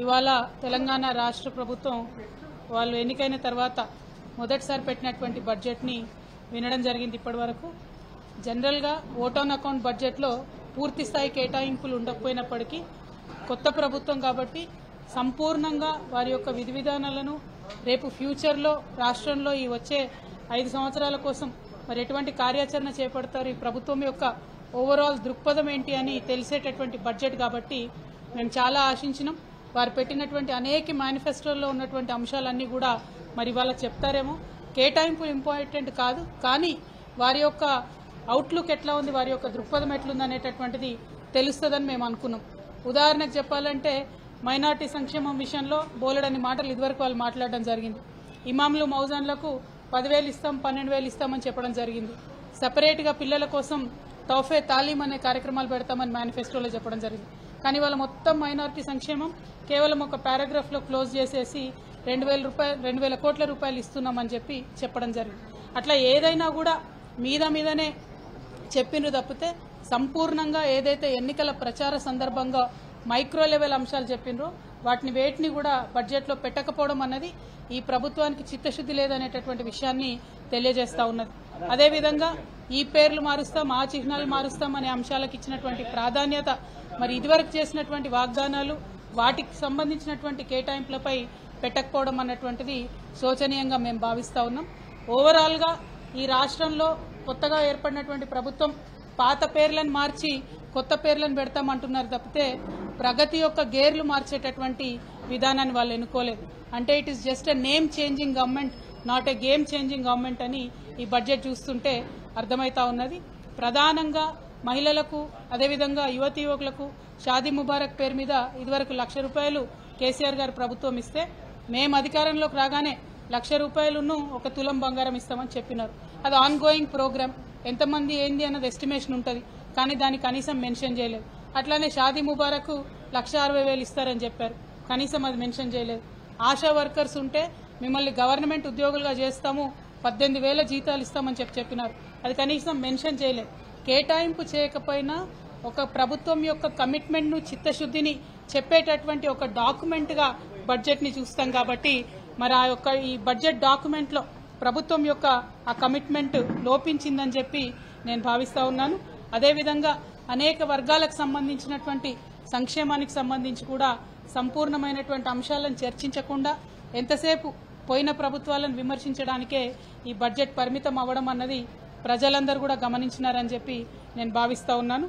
ఇవాళ తెలంగాణ రాష్ట్ర ప్రభుత్వం వాళ్ళు ఎన్నికైన తర్వాత మొదటిసారి పెట్టినటువంటి బడ్జెట్ని వినడం జరిగింది. ఇప్పటివరకు జనరల్గా ఓట్ ఆన్ అకౌంట్ బడ్జెట్లో పూర్తి స్థాయి కేటాయింపులు ఉండకపోయినప్పటికీ కొత్త ప్రభుత్వం కాబట్టి సంపూర్ణంగా వారి యొక్క విధి విధానాలను రేపు ఫ్యూచర్లో రాష్ట్రంలో ఈ వచ్చే 5 సంవత్సరాల కోసం మరి ఎటువంటి కార్యాచరణ చేపడతారు, ఈ ప్రభుత్వం యొక్క ఓవరాల్ దృక్పథం ఏంటి అని తెలిసేటటువంటి బడ్జెట్ కాబట్టి మేము చాలా ఆశించినాం. వారు పెట్టినటువంటి అనేక మేనిఫెస్టోల్లో ఉన్నటువంటి అంశాలన్నీ కూడా మరి వాళ్ళ చెప్తారేమో. కేటాయింపులు ఇంపార్టెంట్ కాదు, కానీ వారి యొక్క అవుట్లుక్ ఎట్లా ఉంది, వారి యొక్క దృక్పథం ఎట్లుంది అనేటటువంటిది తెలుస్తుందని మేము అనుకున్నాం. ఉదాహరణకు చెప్పాలంటే మైనార్టీ సంక్షేమం విషయంలో బోలెడని మాటలు ఇదివరకు వాళ్ళు మాట్లాడడం జరిగింది. ఇమాంలు మౌజాన్లకు 10,000 ఇస్తాం, 12,000 ఇస్తామని చెప్పడం జరిగింది. సపరేట్గా పిల్లల కోసం తోఫే తాలీం అనే కార్యక్రమాలు పెడతామని మేనిఫెస్టోలో చెప్పడం జరిగింది. కానీ వాళ్ళ మొత్తం మైనార్టీ సంక్షేమం కేవలం ఒక పారాగ్రాఫ్లో క్లోజ్ చేసేసి 2,000 కోట్ల రూపాయలు ఇస్తున్నామని చెప్పడం జరిగింది. అట్లా ఏదైనా కూడా మీదనే చెప్పిండ్రు తప్పితే సంపూర్ణంగా ఏదైతే ఎన్నికల ప్రచార సందర్భంగా మైక్రో లెవెల్ అంశాలు చెప్పిండ్రో వాటిని వేటిని కూడా బడ్జెట్లో పెట్టకపోవడం అన్నది ఈ ప్రభుత్వానికి చిత్తశుద్ధి లేదనేటటువంటి విషయాన్ని తెలియజేస్తా ఉన్నది. అదేవిధంగా ఈ పేర్లు మారుస్తాం, ఆ చిహ్నాలు మారుస్తాం అనే అంశాలకు ఇచ్చినటువంటి ప్రాధాన్యత, మరి ఇదివరకు చేసినటువంటి వాగ్దానాలు వాటికి సంబంధించినటువంటి కేటాయింపులపై పెట్టకపోవడం అన్నటువంటిది శోచనీయంగా మేము భావిస్తా ఉన్నాం. ఓవరాల్గా ఈ రాష్ట్రంలో కొత్తగా ఏర్పడినటువంటి ప్రభుత్వం పాత పేర్లను మార్చి కొత్త పేర్లను పెడతామంటున్నారు తప్పితే ప్రగతి యొక్క గేర్లు మార్చేటటువంటి విధానాన్ని వాళ్ళు ఎన్నుకోలేదు. అంటే it is just a name changing government, not a game changing government అని ఈ బడ్జెట్ చూస్తుంటే అర్థమవుతా ఉన్నది. ప్రధానంగా మహిళలకు, అదేవిధంగా యువతీ యువకులకు షాదీ ముబారక్ పేరు మీద ఇదివరకు ₹1,00,000 కేసీఆర్ గారు ప్రభుత్వం ఇస్తే మేము అధికారంలోకి రాగానే ₹1,00,000 ఒక తులం బంగారం ఇస్తామని చెప్పినారు. అది ఆన్ గోయింగ్ ప్రోగ్రామ్. ఎంతమంది ఏంది అన్నది ఎస్టిమేషన్ ఉంటుంది, కానీ దాన్ని కనీసం మెన్షన్ చేయలేదు. అట్లానే షాదీ ముబారక్ 1,60,000 ఇస్తారని చెప్పారు, కనీసం అది మెన్షన్ చేయలేదు. ఆశా వర్కర్స్ ఉంటే మిమ్మల్ని గవర్నమెంట్ ఉద్యోగులుగా చేస్తాము, 18,000 జీతాలు ఇస్తామని చెప్పినారు, అది కనీసం మెన్షన్ చేయలేదు. కేటాయింపు చేయకపోయినా ఒక ప్రభుత్వం యొక్క కమిట్మెంట్ ను, చిత్తశుద్ధిని చెప్పేటటువంటి ఒక డాక్యుమెంట్ గా బడ్జెట్ ని చూస్తాం. కాబట్టి మరి ఆ యొక్క ఈ బడ్జెట్ డాక్యుమెంట్ లో ప్రభుత్వం యొక్క ఆ కమిట్మెంట్ లోపించిందని చెప్పి నేను భావిస్తా ఉన్నాను. అదేవిధంగా అనేక వర్గాలకు సంబంధించినటువంటి సంక్షేమానికి సంబంధించి కూడా సంపూర్ణమైనటువంటి అంశాలను చర్చించకుండా ఎంతసేపు పోయిన ప్రభుత్వాలను విమర్శించడానికే ఈ బడ్జెట్ పరిమితం అవ్వడం అన్నది ప్రజలందరూ కూడా గమనించినారని చెప్పి నేను భావిస్తా ఉన్నాను.